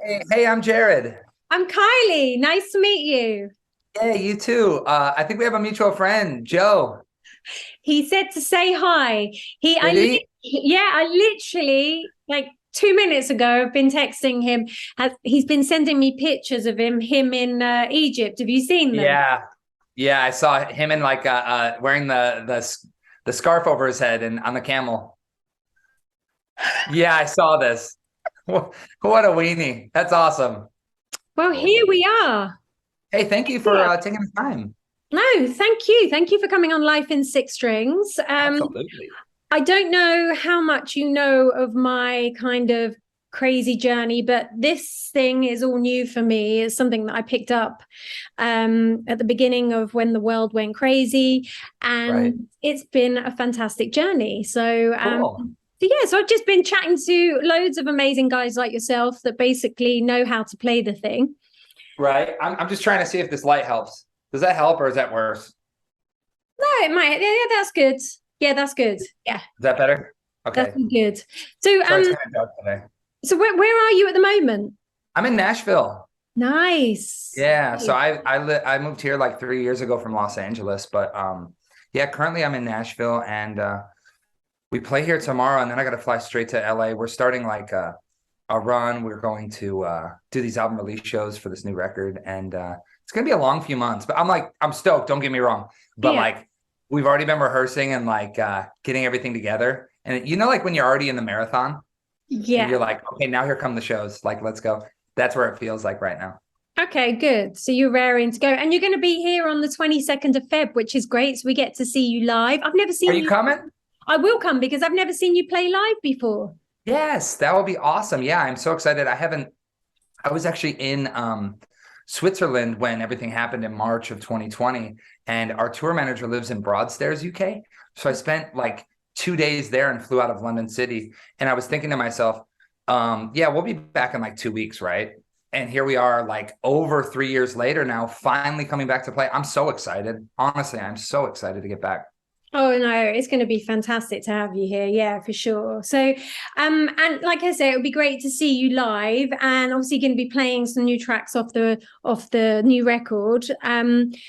Hey, I'm Jared. I'm Kylie. Nice to meet you. Yeah, you too. I think we have a mutual friend, Joe. He said to say hi. Did he? I literally like 2 minutes ago, I've been texting him. He's been sending me pictures of him in Egypt. Have you seen them? Yeah, yeah. I saw him in like wearing the scarf over his head and on the camel. Yeah, I saw this. What a weenie. That's awesome. Well, here we are. Hey, thank you for Yeah. taking the time. No, thank you. Thank you for coming on Life in Six Strings. Absolutely. I don't know how much you know of my kind of crazy journey, but this thing is all new for me. It's something that I picked up at the beginning of when the world went crazy, Right. and it's been a fantastic journey. Cool. So I've just been chatting to loads of amazing guys like yourself that basically know how to play the thing. Right. I'm just trying to see if this light helps. Does that help or is that worse? Is No, it might. Yeah, that's good. Yeah, that's good. Yeah, that better? that's Okay. good. So, Sorry, it's um, kind of dark today. so where are you at the moment? I'm in Nashville. Nice. Yeah, so I moved here like 3 years ago from Los Angeles, but yeah, currently I'm in Nashville and we play here tomorrow, and then I got to fly straight to LA. We're starting like a run. We're going to do these album release shows for this new record, and it's gonna be a long few months. But I'm stoked. Don't get me wrong, but Yeah. like we've already been rehearsing and like getting everything together, and like when you're already in the marathon and Yeah. you're like, okay, now here come the shows. Like, let's go. That's where it feels like right now. Okay, good. So you're raring to go. And you're going to be here on the 22nd of Feb, which is great. So we get to see you live. I've never Are seen you you. coming? I will come because I've never seen you play live before. Yes, that would be awesome. Yeah, I'm so excited. I was actually in Switzerland when everything happened in March of 2020, and our tour manager lives in Broadstairs, UK. So I spent like 2 days there and flew out of London City. And I was thinking to myself, yeah, we'll be back in like 2 weeks, right? And here we are, like over 3 years later now, finally coming back to play. I'm so excited. Honestly, I'm so excited to get back. Oh no, it's going to be fantastic to have you here. Yeah, for sure. And like I say, it would be great to see you live. And obviously, going to be playing some new tracks off the new record.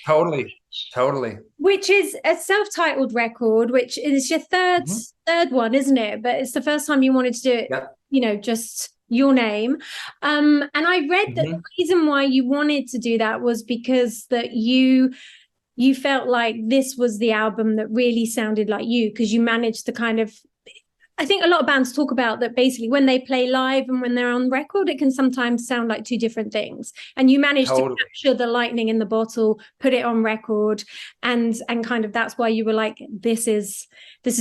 Totally. Totally. Which is a self-titled record, which is your third Mhm. third one, isn't it? But it's the first time you wanted to do it, Yep. just your name. And I read that the Mhm. reason why you wanted to do that was because that you felt like this was the album that really sounded like you, because you managed to kind of, I think a lot of bands talk about that basically when they play live and when they're on record, it can sometimes sound like two different things. And you managed to Totally. capture the lightning in the bottle, put it on record, and kind of that's why you were like, this is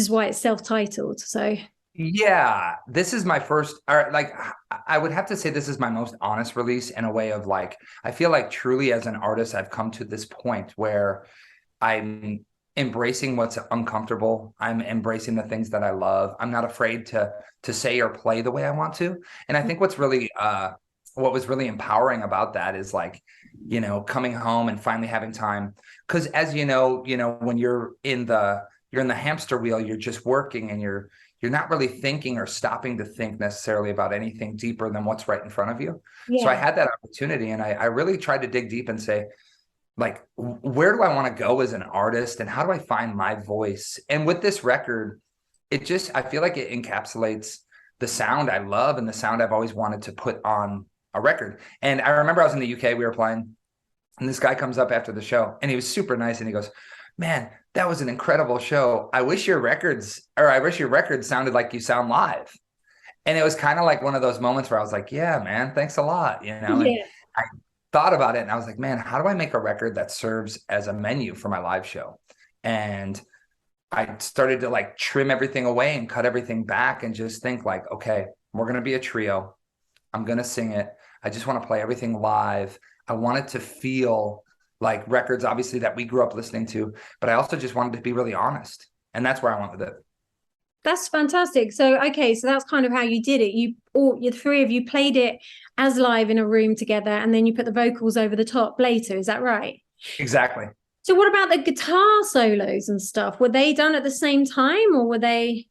why it's self-titled. So Yeah, this is my first, or like, I would have to say this is my most honest release in a way of like, I feel like truly as an artist, I've come to this point where I'm embracing what's uncomfortable. I'm embracing the things that I love. I'm not afraid to say or play the way I want to. And I think what was really empowering about that is like, coming home and finally having time. Because as when you're in the hamster wheel, you're just working and you're not really thinking or stopping to think necessarily about anything deeper than what's right in front of you. So I yeah. had that opportunity and I really tried to dig deep and say, like, where do I want to go as an artist and how do I find my voice? And with this record, I feel like it encapsulates the sound I love and the sound I've always wanted to put on a record. And I remember I was in the UK, we were playing, and this guy comes up after the show and he was super nice and he goes, man, that was an incredible show. I wish your records sounded like you sound live. And it was kind of like one of those moments where I was like, yeah, man, thanks a lot. And Yeah. I thought about it and I was like, man, how do I make a record that serves as a menu for my live show? And I started to like trim everything away and cut everything back and just think like, okay, we're going to be a trio. I'm going to sing it. I just want to play everything live. I want it to feel like records, obviously, that we grew up listening to, but I also just wanted to be really honest. And that's where I went with it. That's fantastic. So, okay, so that's kind of how you did it. You three of you played it as live in a room together, and then you put the vocals over the top later. Is that right? Exactly. So, what about the guitar solos and stuff? Were they done at the same time, or were they?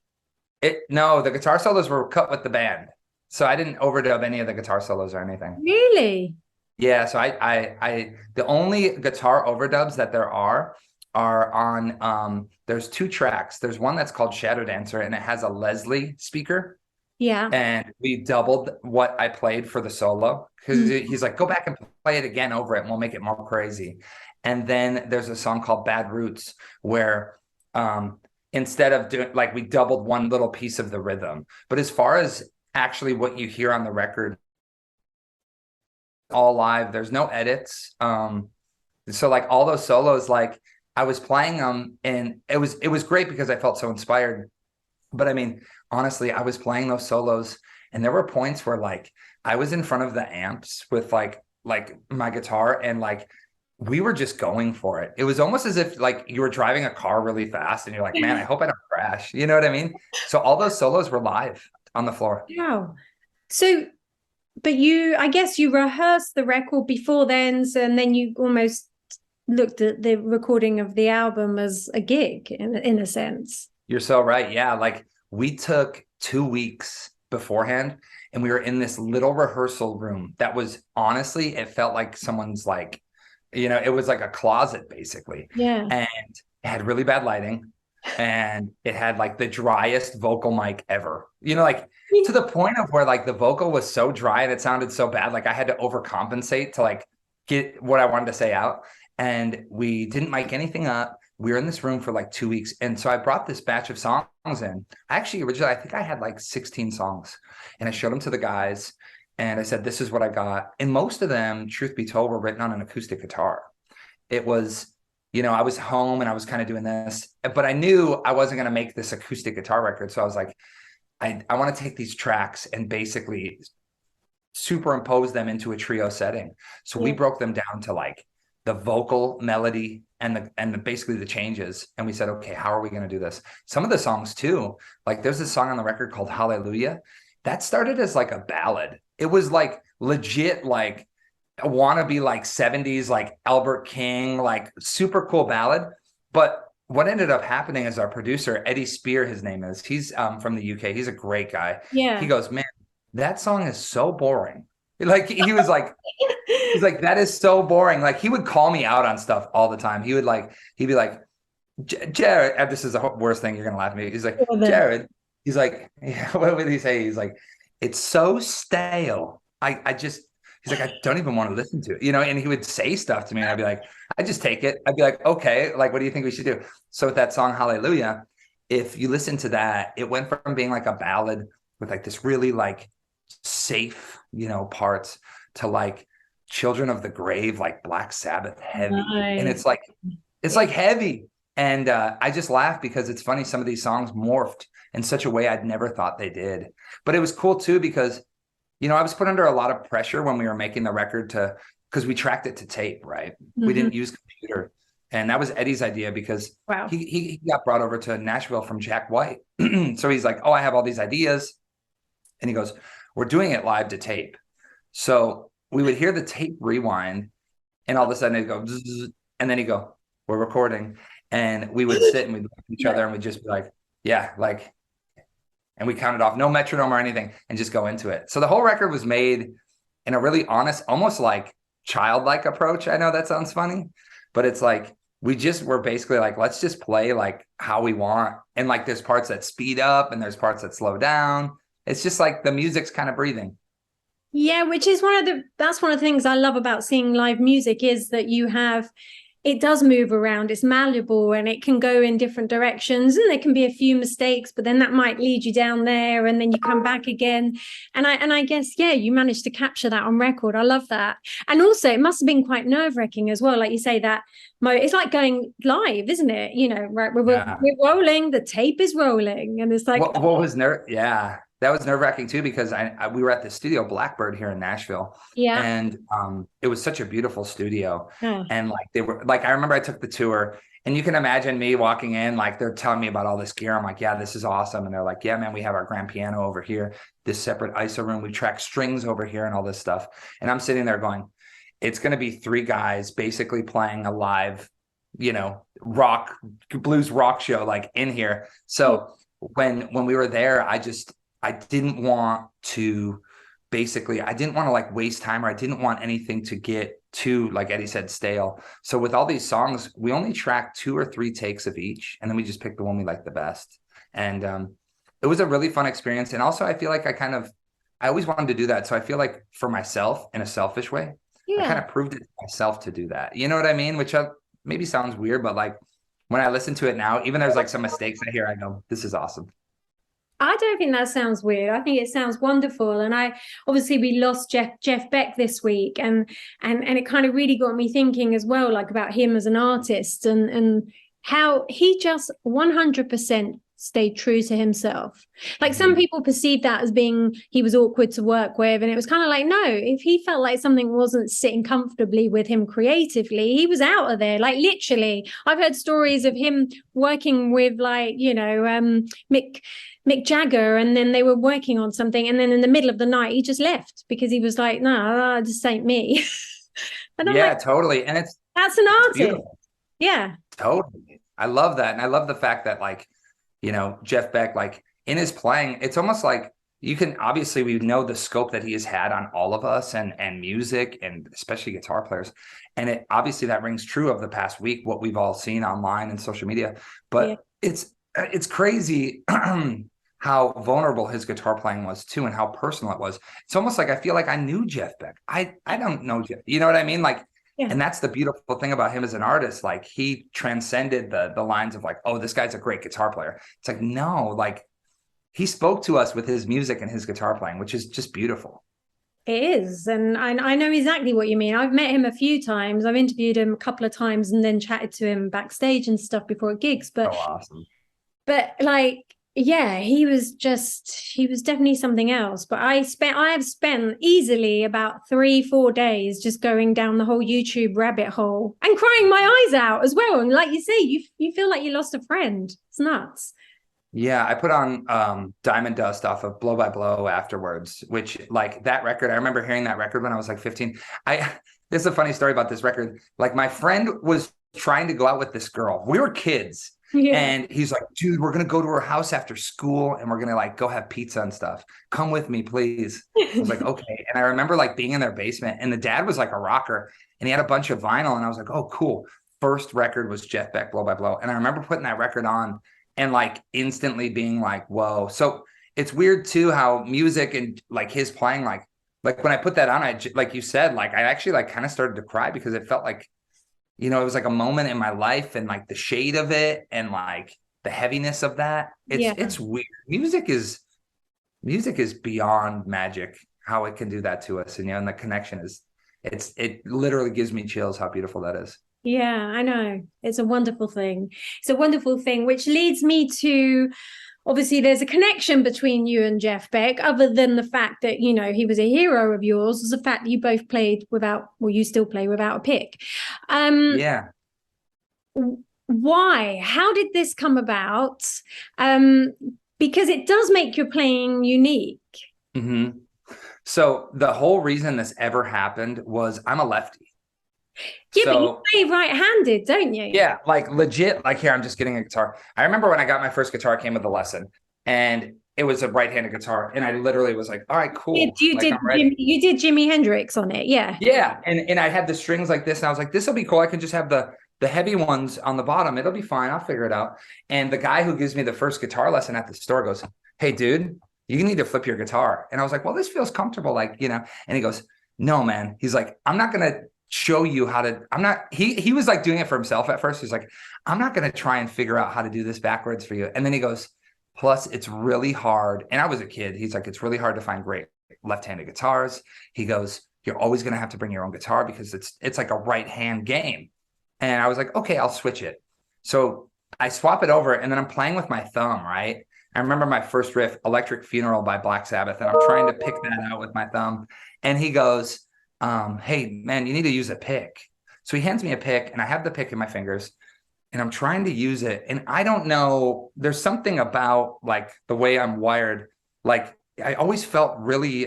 No, the guitar solos were cut with the band. So I didn't overdub any of the guitar solos or anything. Really? Yeah, so the only guitar overdubs that there are on there's two tracks. There's one that's called Shadow Dancer and it has a Leslie speaker. Yeah. And we doubled what I played for the solo because he's like, go back and play it again over it and we'll make it more crazy. And then there's a song called Bad Roots where instead of doing like we doubled one little piece of the rhythm. But as far as actually what you hear on the record, all live, there's no edits. So like all those solos, like I was playing them and it was great because I felt so inspired. But I mean, honestly, I was playing those solos and there were points where like I was in front of the amps with like my guitar and like we were just going for it. It was almost as if like you were driving a car really fast and you're like, man, I hope I don't crash. You know what I mean? So all those solos were live on the floor. Wow. So, but I guess you rehearsed the record before then, and then you almost looked at the recording of the album as a gig in a sense. You're so right. Yeah. Like we took 2 weeks beforehand and we were in this little rehearsal room that was honestly, it felt like someone's like, it was like a closet basically. Yeah. And it had really bad lighting and it had like the driest vocal mic ever, like to the point of where like the vocal was so dry and it sounded so bad. Like I had to overcompensate to like get what I wanted to say out. And we didn't mic anything up. We were in this room for like 2 weeks. And so I brought this batch of songs in. Originally, I think I had like 16 songs and I showed them to the guys and I said, this is what I got. And most of them, truth be told, were written on an acoustic guitar. It was, I was home and I was kind of doing this, but I knew I wasn't going to make this acoustic guitar record. So I was like, I want to take these tracks and basically superimpose them into a trio setting. So we broke them down to like the vocal melody and basically the changes. And we said, okay, how are we going to do this? Some of the songs too, like there's this song on the record called Hallelujah. That started as like a ballad. It was like legit, like a wannabe, like 70s, like Albert King, like super cool ballad. But what ended up happening is our producer, Eddie Spear, his name is, he's from the UK. He's a great guy. Yeah. He goes, man, that song is so boring. Like he was like, he's like, that is so boring. Like he would call me out on stuff all the time. He'd be like, Jared, this is the worst thing. You're going to laugh at me. He's like, Jared, he's like, what would he say? He's like, it's so stale. He's like, I don't even want to listen to it, and he would say stuff to me and I'd be like, I just take it. I'd be like, okay, like, what do you think we should do? So with that song, Hallelujah, if you listen to that, it went from being like a ballad with like this really like safe, parts to like Children of the Grave, like Black Sabbath heavy. Nice. And it's like heavy. And I just laugh because it's funny. Some of these songs morphed in such a way I'd never thought they did. But it was cool too, because, I was put under a lot of pressure when we were making the record because we tracked it to tape, right? Mm-hmm. We didn't use computer. And that was Eddie's idea because he got brought over to Nashville from Jack White. So he's like, oh, I have all these ideas. And he goes, we're doing it live to tape. So we would hear the tape rewind and all of a sudden it'd go, zzz, and then he'd go, we're recording. And we would sit and we'd look at each other and we'd just be like, yeah, like, and we counted off, no metronome or anything, and just go into it. So the whole record was made in a really honest, almost like childlike approach. I know that sounds funny, but it's like, we just were basically like, let's just play like how we want. And like, there's parts that speed up and there's parts that slow down. It's just like the music's kind of breathing. Yeah, which is that's one of the things I love about seeing live music is that it does move around, it's malleable and it can go in different directions and there can be a few mistakes, but then that might lead you down there and then you come back again. And I guess, yeah, you managed to capture that on record. I love that. And also it must have been quite nerve-wracking as well. Like you say that, it's like going live, isn't it? Right, we're rolling, the tape is rolling and it's like. What was yeah. That was nerve-wracking too, because we were at the studio Blackbird here in Nashville. Yeah. And it was such a beautiful studio. Yeah. And like they were like, I remember I took the tour and you can imagine me walking in, like they're telling me about all this gear. I'm like, yeah, this is awesome. And they're like, yeah, man, we have our grand piano over here, this separate ISO room. We track strings over here and all this stuff. And I'm sitting there going, it's going to be 3 guys basically playing a live, rock, blues rock show like in here. So when we were there, I didn't want to basically, I didn't want to like waste time, or I didn't want anything to get too, like Eddie said, stale. So with all these songs, we only tracked 2 or 3 takes of each, and then we just picked the one we liked the best. And it was a really fun experience. And also I feel like I always wanted to do that. So I feel like for myself, in a selfish way, I kind of proved it to myself to do that. You know what I mean? Which maybe sounds weird, but like when I listen to it now, even there's like some mistakes I hear, I go, this is awesome. I don't think that sounds weird. I think it sounds wonderful. And I obviously we lost Jeff Beck this week, and it kind of really got me thinking as well, like about him as an artist, and how he just 100% stayed true to himself. Like some people perceive that as being he was awkward to work with, and it was kind of like, no, if he felt like something wasn't sitting comfortably with him creatively, he was out of there. Like literally, I've heard stories of him working with like, you know, Mick Jagger, and then they were working on something, and then in the middle of the night he just left because he was like, no, this ain't me. And I'm like, totally. And that's an artist. Beautiful. Yeah, totally. I love that. And I love the fact that like, you know, Jeff Beck, like in his playing, it's almost like you can, obviously we know the scope that he has had on all of us and music, and especially guitar players. And it obviously that rings true of the past week, what we've all seen online and social media. But it's crazy how vulnerable his guitar playing was too, and how personal it was. It's almost like I feel like I knew Jeff Beck. I don't know Jeff, you know what I mean? Like, and that's the beautiful thing about him as an artist. Like he transcended the lines of like, oh, this guy's a great guitar player. It's like, no, like he spoke to us with his music and his guitar playing, which is just beautiful. it is. And I know exactly what you mean. I've met him a few times. I've interviewed him a couple of times and then chatted to him backstage and stuff before gigs. But awesome. But like, yeah, he was definitely something else. But I have spent easily about 3-4 days just going down the whole YouTube rabbit hole and crying my eyes out as well. And like you say, you feel like you lost a friend. It's nuts. Yeah, I put on Diamond Dust off of Blow by Blow afterwards, which like that record, I remember hearing that record when I was like 15. There's a funny story about this record. Like my friend was trying to go out with this girl. We were kids. Yeah. And he's like, dude, we're going to go to her house after school and we're going to like go have pizza and stuff. Come with me, please. I was like, okay. And I remember like being in their basement, and the dad was like a rocker and he had a bunch of vinyl. And I was like, oh, cool. First record was Jeff Beck, Blow by Blow. And I remember putting that record on and like instantly being like, whoa. So it's weird too, how music and like his playing, like when I put that on, like you said, like I actually like kind of started to cry because it felt like, you know, it was like a moment in my life, and like the shade of it and like the heaviness of that. It's weird. Music is beyond magic, how it can do that to us. And, you know, and the connection is, it literally gives me chills how beautiful that is. Yeah, I know. It's a wonderful thing. It's a wonderful thing, which leads me to, obviously there's a connection between you and Jeff Beck, other than the fact that, you know, he was a hero of yours, was the fact that you both played without, well, you still play without a pick. Yeah. Why? How did this come about? Because it does make your playing unique. Mm-hmm. So the whole reason this ever happened was I'm a lefty. Yeah, but you play right-handed, don't you? Yeah, like legit. Like here, I'm just getting a guitar. I remember when I got my first guitar, it came with a lesson, and it was a right-handed guitar, and I literally was like, "All right, cool." You did Jimi Hendrix on it, yeah. Yeah, and I had the strings like this, and I was like, "This will be cool. I can just have the heavy ones on the bottom. It'll be fine. I'll figure it out." And the guy who gives me the first guitar lesson at the store goes, "Hey, dude, you need to flip your guitar." And I was like, "Well, this feels comfortable, like, you know." And he goes, "No, man." He's like, "I'm not gonna show you how to," he was like doing it for himself at first. He's like, "I'm not going to try and figure out how to do this backwards for you." And then he goes, "Plus it's really hard." And I was a kid. He's like, "It's really hard to find great left-handed guitars." He goes, "You're always going to have to bring your own guitar because it's like a right hand game." And I was like, "Okay, I'll switch it." So I swap it over, and then I'm playing with my thumb, right? I remember my first riff, Electric Funeral by Black Sabbath, and I'm trying to pick that out with my thumb. And he goes, "Hey, man, you need to use a pick." So he hands me a pick, and I have the pick in my fingers, and I'm trying to use it. And I don't know, there's something about like the way I'm wired. Like I always felt really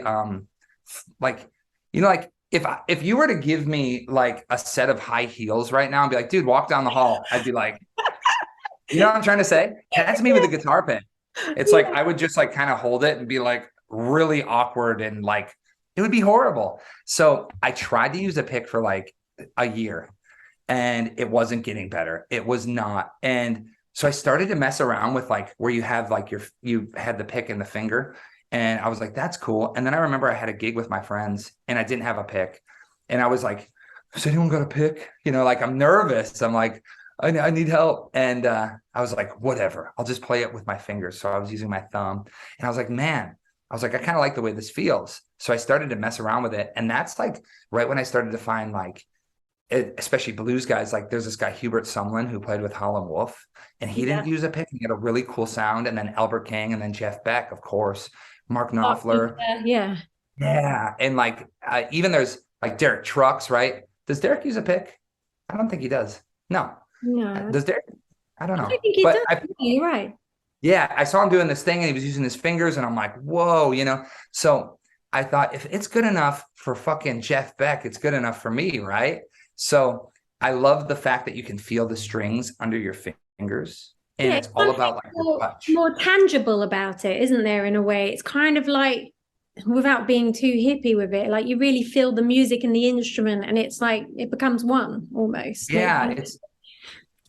like, you know, like if you were to give me like a set of high heels right now and be like, "Dude, walk down the hall," I'd be like, you know what I'm trying to say? That's me with a guitar pick. It's like I would just like kind of hold it and be like really awkward and like It would be horrible. So I tried to use a pick for like a year and it wasn't getting better. It was not. And so I started to mess around with like where you have like you had the pick in the finger. And I was like, that's cool. And then I remember I had a gig with my friends and I didn't have a pick. And I was like, has anyone got a pick? You know, like I'm nervous. I'm like, I need help. And I was like, whatever, I'll just play it with my fingers. So I was using my thumb and I was like, man, I was like, I kind of like the way this feels. So I started to mess around with it. And that's like right when I started to find like, especially blues guys, like there's this guy, Hubert Sumlin, who played with Howlin' Wolf, and he didn't use a pick. He had a really cool sound. And then Albert King and then Jeff Beck, of course, Mark Knopfler. Yeah. Yeah. And like, even there's like Derek Trucks, right? Does Derek use a pick? I don't think he does. No. No. Does Derek? I don't know. I think he But does. You're right. yeah, I saw him doing this thing and he was using his fingers and I'm like, whoa, you know? So I thought if it's good enough for fucking Jeff Beck, it's good enough for me, right? So I love the fact that you can feel the strings under your fingers and Yeah, it's all about like your touch. more tangible about it, isn't there, in a way? It's kind of like, without being too hippie with it, like you really feel the music and the instrument and it's like it becomes one almost. Yeah,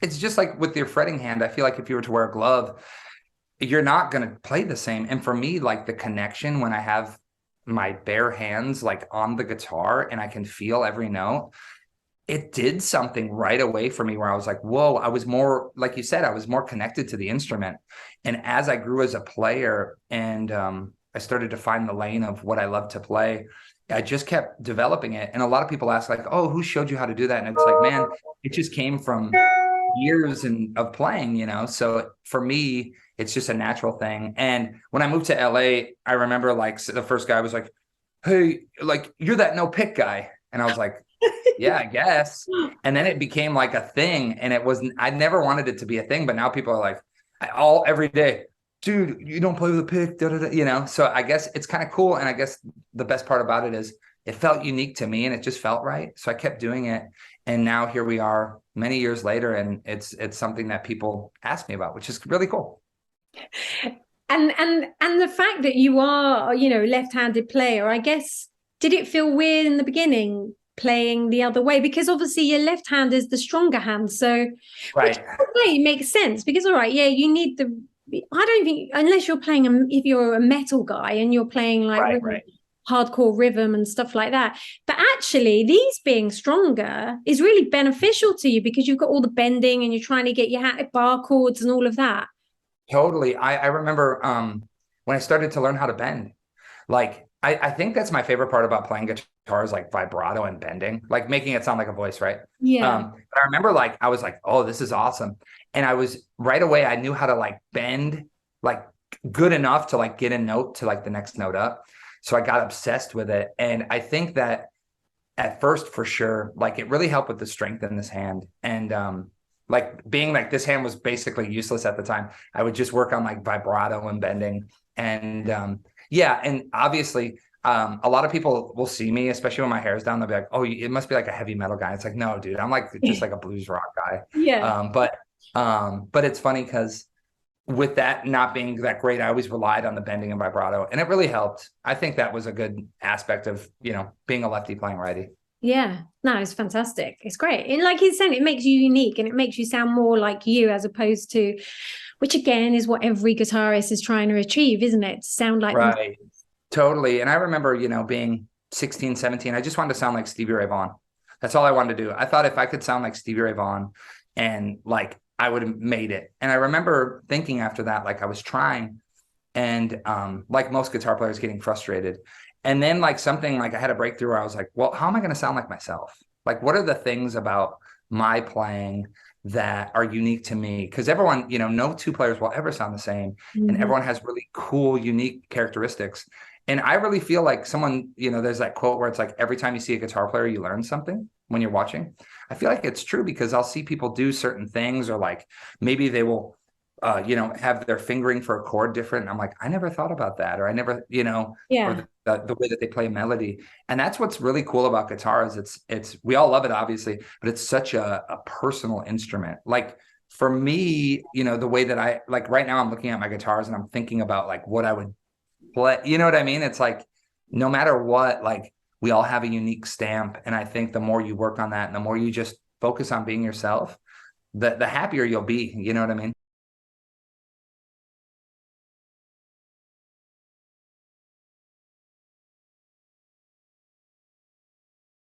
it's just like with your fretting hand. I feel like if you were to wear a glove, you're not going to play the same. And for me, like the connection when I have my bare hands like on the guitar and I can feel every note, it did something right away for me where I was like, whoa, I was more, like you said, I was more connected to the instrument. And as I grew as a player and I started to find the lane of what I love to play, I just kept developing it. And a lot of people ask like, oh, who showed you how to do that? And it's like, man, it just came from years of playing, you know? So for me, it's just a natural thing. And when I moved to LA, I remember like the first guy was like, hey, like you're that no pick guy. And I was like, yeah, I guess. And then it became like a thing. And it wasn't, I never wanted it to be a thing, but now people are like every day, dude, you don't play with a pick, da, da, da, you know? So I guess it's kind of cool. And I guess the best part about it is it felt unique to me and it just felt right. So I kept doing it. And now here we are many years later. And it's something that people ask me about, which is really cool. And the fact that you are, left-handed player, I guess, did it feel weird in the beginning playing the other way? Because obviously your left hand is the stronger hand. So right. Which way makes sense because, all right, yeah, you need I don't think, unless you're playing, if you're a metal guy and you're playing like hardcore rhythm and stuff like that. But actually, these being stronger is really beneficial to you because you've got all the bending and you're trying to get your bar chords and all of that. Totally. I remember when I started to learn how to bend, like, I think that's my favorite part about playing guitar is like vibrato and bending, like making it sound like a voice, right? Yeah. But I remember like, I was like, oh, this is awesome. And I was right away, I knew how to like bend, like good enough to like get a note to like the next note up. So I got obsessed with it. And I think that at first, for sure, like it really helped with the strength in this hand. And like being like this hand was basically useless at the time. I would just work on like vibrato and bending. And yeah, and obviously a lot of people will see me, especially when my hair's down, they'll be like, oh, it must be like a heavy metal guy. It's like, no, dude, I'm like just like a blues rock guy. Yeah. But it's funny because with that not being that great, I always relied on the bending and vibrato, and it really helped. I think that was a good aspect of, being a lefty playing righty. Yeah, no, it's fantastic. It's great. And like he's saying, it makes you unique and it makes you sound more like you as opposed to, which again is what every guitarist is trying to achieve, isn't it? To sound like right. Totally. And I remember, being 16, 17, I just wanted to sound like Stevie Ray Vaughan. That's all I wanted to do. I thought if I could sound like Stevie Ray Vaughan and like I would have made it. And I remember thinking after that, like I was trying and like most guitar players getting frustrated. And then like something like I had a breakthrough where I was like, well, how am I going to sound like myself? Like, what are the things about my playing that are unique to me? Because everyone, no two players will ever sound the same. Mm-hmm. And everyone has really cool, unique characteristics. And I really feel like someone, there's that quote where it's like, every time you see a guitar player, you learn something when you're watching. I feel like it's true because I'll see people do certain things or like maybe they will, have their fingering for a chord different. And I'm like, I never thought about that. Or I never, yeah. Or the way that they play melody. And that's what's really cool about guitar is it's we all love it, obviously, but it's such a personal instrument. Like for me, the way that I like right now I'm looking at my guitars and I'm thinking about like what I would play, you know what I mean? It's like, no matter what, like we all have a unique stamp. And I think the more you work on that and the more you just focus on being yourself, the happier you'll be. You know what I mean?